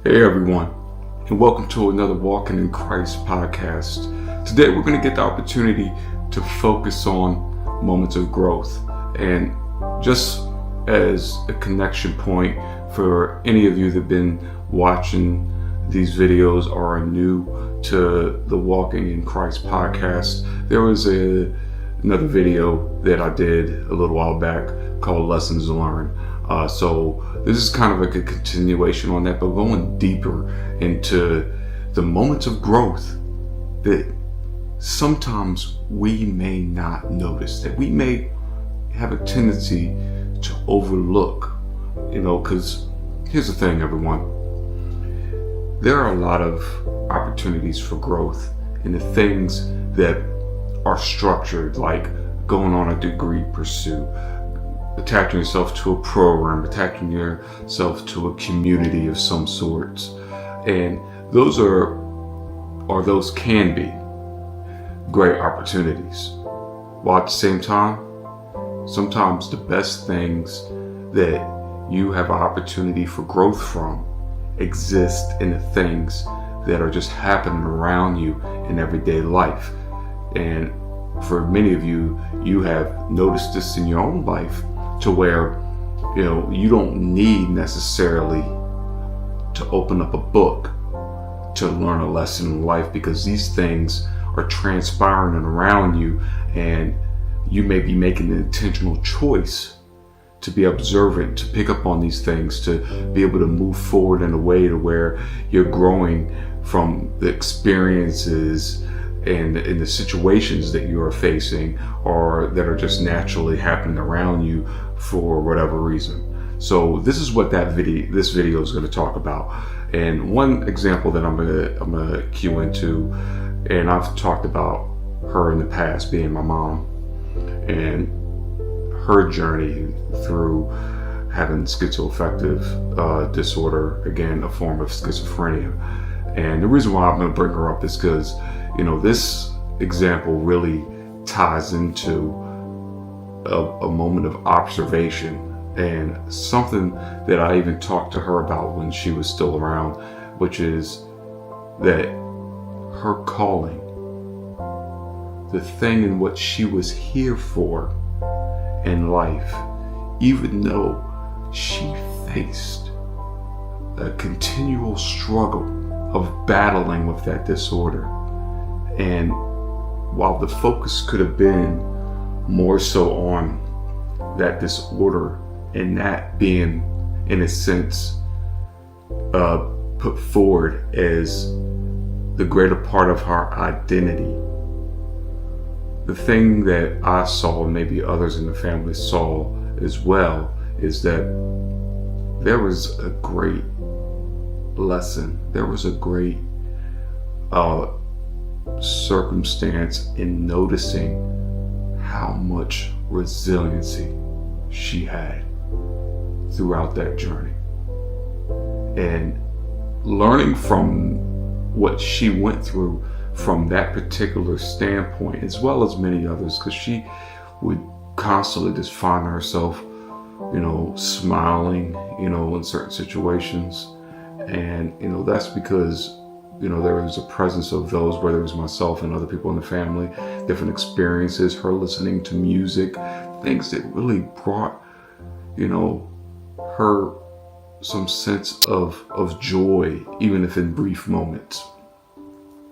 Hey everyone, and welcome to another Walking in Christ podcast. Today we're going to get the opportunity to focus on moments of growth, and just as a connection point for any of you that have been watching these videos or are new to the Walking in Christ podcast, there was another video that I did a little while back called Lessons Learned. So this is kind of like a continuation on that, but going deeper into the moments of growth that sometimes we may not notice, that we may have a tendency to overlook, because here's the thing, everyone. There are a lot of opportunities for growth in the things that are structured, like going on a degree pursuit, attaching yourself to a program, attaching yourself to a community of some sorts. And those those can be great opportunities. While at the same time, sometimes the best things that you have an opportunity for growth from exist in the things that are just happening around you in everyday life. And for many of you, you have noticed this in your own life, to where you don't need necessarily to open up a book to learn a lesson in life, because these things are transpiring around you, and you may be making an intentional choice to be observant, to pick up on these things, to be able to move forward in a way to where you're growing from the experiences and in the situations that you are facing, or that are just naturally happening around you for whatever reason. So this is what this video is going to talk about. And one example that I'm gonna cue into, and I've talked about her in the past, being my mom and her journey through having schizoaffective disorder, again a form of schizophrenia. And the reason why I'm going to bring her up is because this example really ties into a moment of observation, and something that I even talked to her about when she was still around, which is that her calling, the thing in what she was here for in life, even though she faced a continual struggle of battling with that disorder. And while the focus could have been more so on that disorder, and that being, in a sense, put forward as the greater part of her identity, the thing that I saw, and maybe others in the family saw as well, is that there was a great lesson, there was a great circumstance in noticing how much resiliency she had throughout that journey, and learning from what she went through from that particular standpoint, as well as many others, because she would constantly just find herself smiling in certain situations. And that's because there was a presence of those, whether it was myself and other people in the family, different experiences, her listening to music, things that really brought her some sense of joy, even if in brief moments.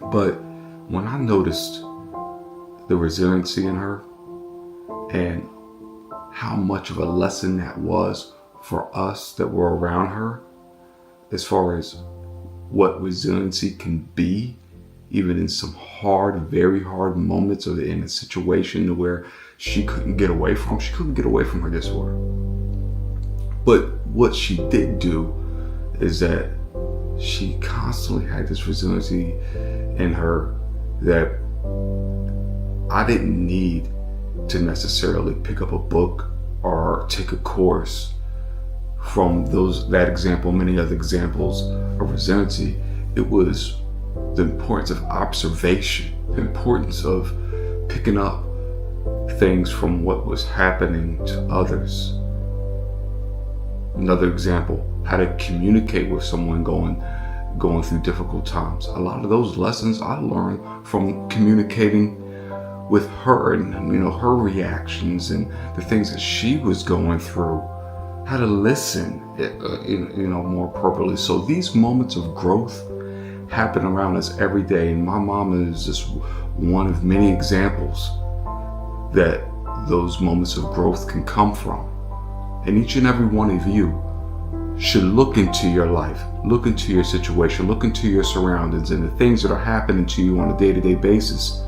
But when I noticed the resiliency in her, and how much of a lesson that was for us that were around her, as far as what resiliency can be, even in some very hard moments, or in a situation where she couldn't get away from her disorder. But what she did do is that she constantly had this resiliency in her that I didn't need to necessarily pick up a book or take a course from that example, many other examples of resiliency. It was the importance of observation, the importance of picking up things from what was happening to others. Another example, how to communicate with someone going through difficult times. A lot of those lessons I learned from communicating with her, and her reactions and the things that she was going through, how to listen more appropriately. So these moments of growth happen around us every day, and my mom is just one of many examples that those moments of growth can come from. And each and every one of you should look into your life, look into your situation, look into your surroundings and the things that are happening to you on a day-to-day basis,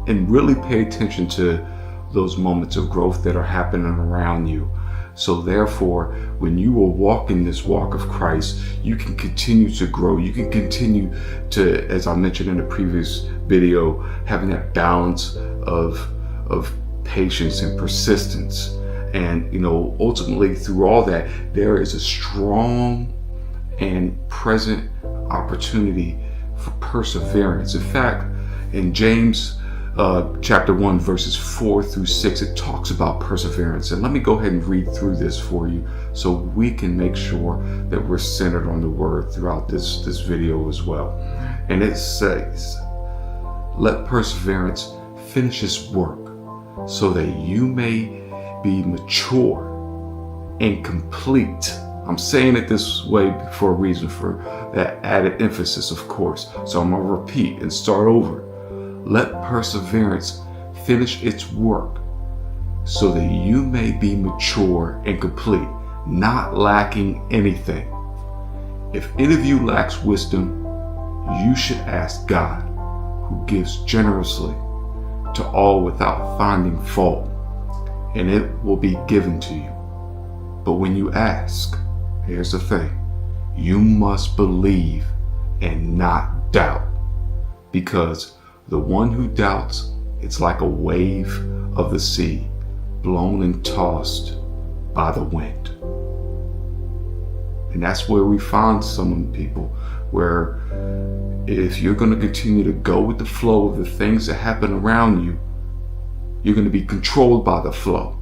and really pay attention to those moments of growth that are happening around you. So therefore, when you are walking this walk of Christ, you can continue to grow. You can continue to, as I mentioned in the previous video, having that balance of patience and persistence. And ultimately through all that, there is a strong and present opportunity for perseverance. In fact, in James chapter 1 verses 4 through 6, it talks about perseverance. And let me go ahead and read through this for you so we can make sure that we're centered on the word throughout this video as well. And it says, "Let perseverance finish its work so that you may be mature and complete." I'm saying it this way for a reason, for that added emphasis, of course. So I'm going to repeat and start over. Let perseverance finish its work so that you may be mature and complete, not lacking anything. If any of you lacks wisdom, you should ask God, who gives generously to all without finding fault, and it will be given to you. But when you ask, here's the thing, you must believe and not doubt, because the one who doubts, it's like a wave of the sea, blown and tossed by the wind. And that's where we find some people, where if you're going to continue to go with the flow of the things that happen around you, you're going to be controlled by the flow.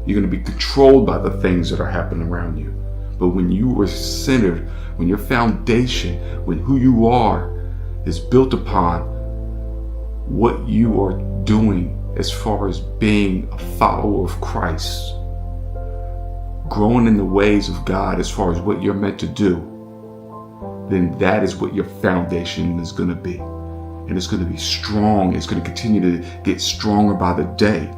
You're going to be controlled by the things that are happening around you. But when you are centered, when your foundation, when who you are is built upon what you are doing as far as being a follower of Christ, growing in the ways of God as far as what you're meant to do, then that is what your foundation is going to be. And it's going to be strong. It's going to continue to get stronger by the day,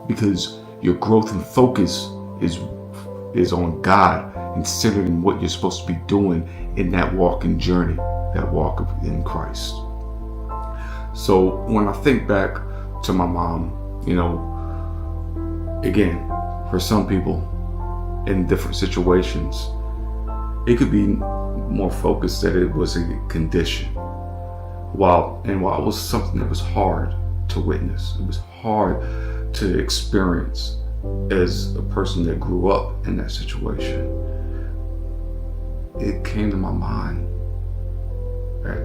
because your growth and focus is on God and centered in what you're supposed to be doing in that walking journey, that walk in Christ. So when I think back to my mom, again, for some people in different situations, it could be more focused that it was a condition. While it was something that was hard to witness, it was hard to experience as a person that grew up in that situation, it came to my mind that,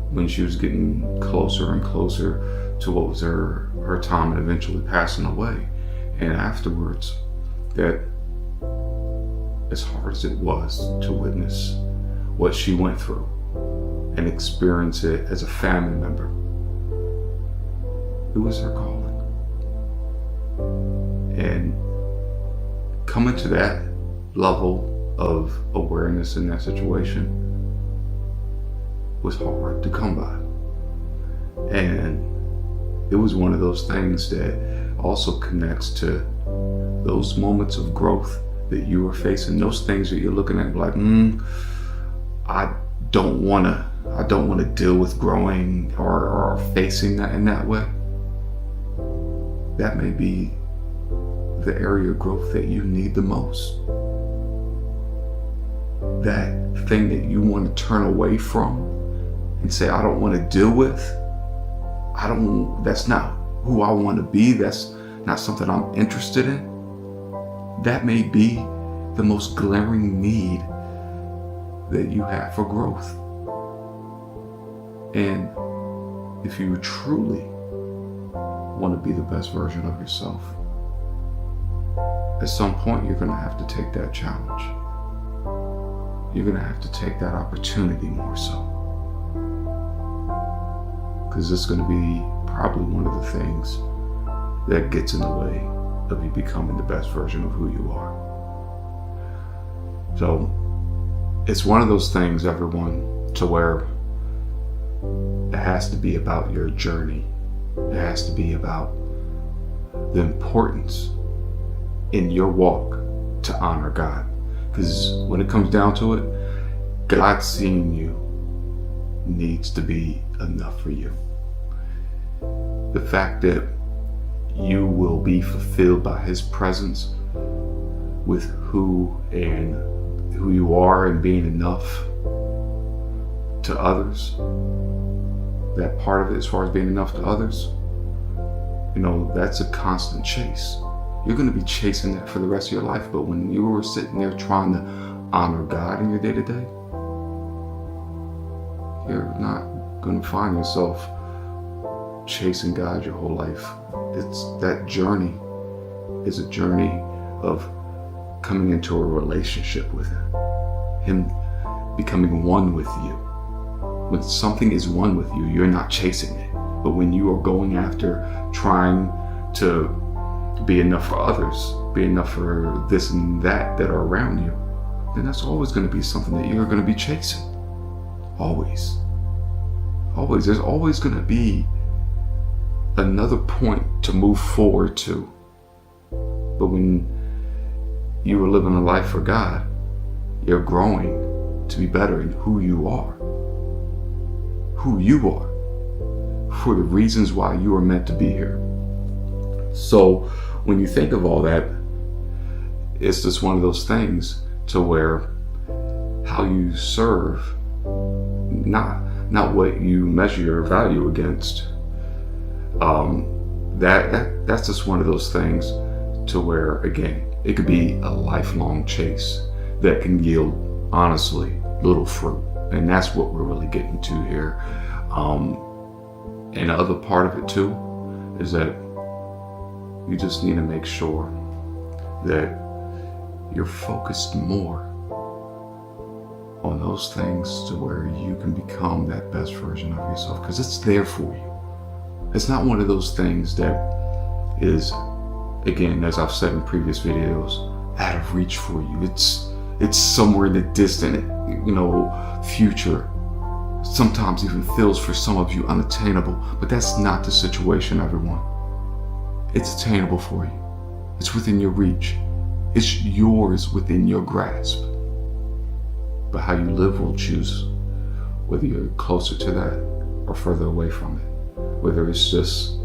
when she was getting closer and closer to what was her time and eventually passing away, and afterwards, that as hard as it was to witness what she went through and experience it as a family member, it was her calling. And coming to that level of awareness in that situation was hard to come by. And it was one of those things that also connects to those moments of growth that you are facing, those things that you're looking at like, I don't want to deal with growing or facing that in that way. That may be the area of growth that you need the most. That thing that you want to turn away from and say, I don't want to deal with, that's not who I want to be, that's not something I'm interested in. That may be the most glaring need that you have for growth. And if you truly want to be the best version of yourself, at some point you're going to have to take that challenge. You're going to have to take that opportunity more so. Because it's going to be probably one of the things that gets in the way of you becoming the best version of who you are. So it's one of those things, everyone, to where it has to be about your journey. It has to be about the importance in your walk to honor God. Because when it comes down to it, God seeing you needs to be enough for you. The fact that you will be fulfilled by His presence with who you are and being enough to others, that part of it as far as being enough to others, that's a constant chase. You're going to be chasing that for the rest of your life, but when you were sitting there trying to honor God in your day-to-day, you're not going to find yourself chasing God your whole life. That journey is a journey of coming into a relationship with Him becoming one with you. When something is one with you, you're not chasing it. But when you are going after trying to be enough for others, be enough for this and that are around you, then that's always going to be something that you're going to be chasing. Always. Always. There's always going to be another point to move forward to. But when you are living a life for God, you're growing to be better in who you are. Who you are. For the reasons why you are meant to be here. So when you think of all that, it's just one of those things to where how you serve, not what you measure your value against. That's just one of those things to where, again, it could be a lifelong chase that can yield, honestly, little fruit. And that's what we're really getting to here. And the other part of it too is that you just need to make sure that you're focused more on those things to where you can become that best version of yourself, because it's there for you. It's not one of those things that is, again, as I've said in previous videos, out of reach for you. It's somewhere in the distant, future. Sometimes even feels for some of you unattainable, but that's not the situation, everyone. It's attainable for you. It's within your reach. It's yours within your grasp. But how you live will choose whether you're closer to that or further away from it. Whether it's just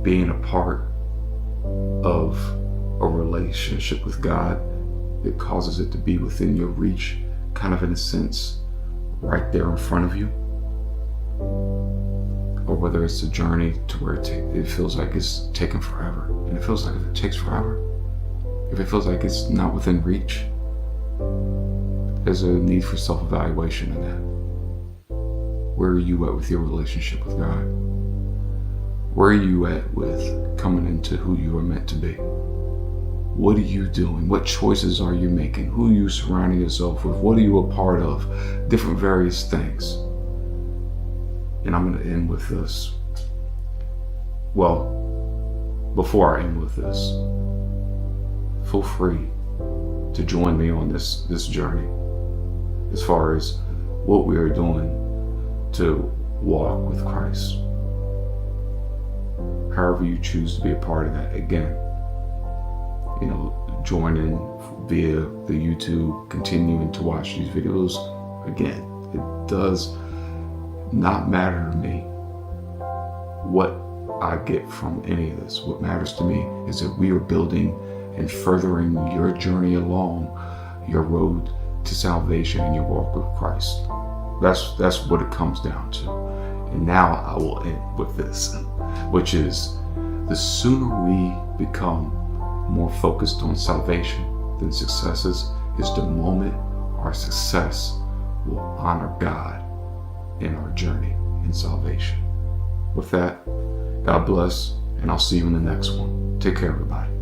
being a part of a relationship with God that causes it to be within your reach, kind of in a sense, right there in front of you. Or whether it's a journey to where it feels like it's taken forever. And it feels like if it takes forever, if it feels like it's not within reach, there's a need for self-evaluation in that. Where are you at with your relationship with God? Where are you at with coming into who you are meant to be? What are you doing? What choices are you making? Who are you surrounding yourself with? What are you a part of? Different various things. And I'm going to end with this. Well, before I end with this, feel free to join me on this journey as far as what we are doing to walk with Christ. However you choose to be a part of that. Again, join in via the YouTube, continuing to watch these videos. Again, it does not matter to me what I get from any of this. What matters to me is that we are building and furthering your journey along your road to salvation and your walk with Christ. That's what it comes down to. And now I will end with this, which is the sooner we become more focused on salvation than successes is the moment our success will honor God in our journey in salvation. With that, God bless, and I'll see you in the next one. Take care, everybody.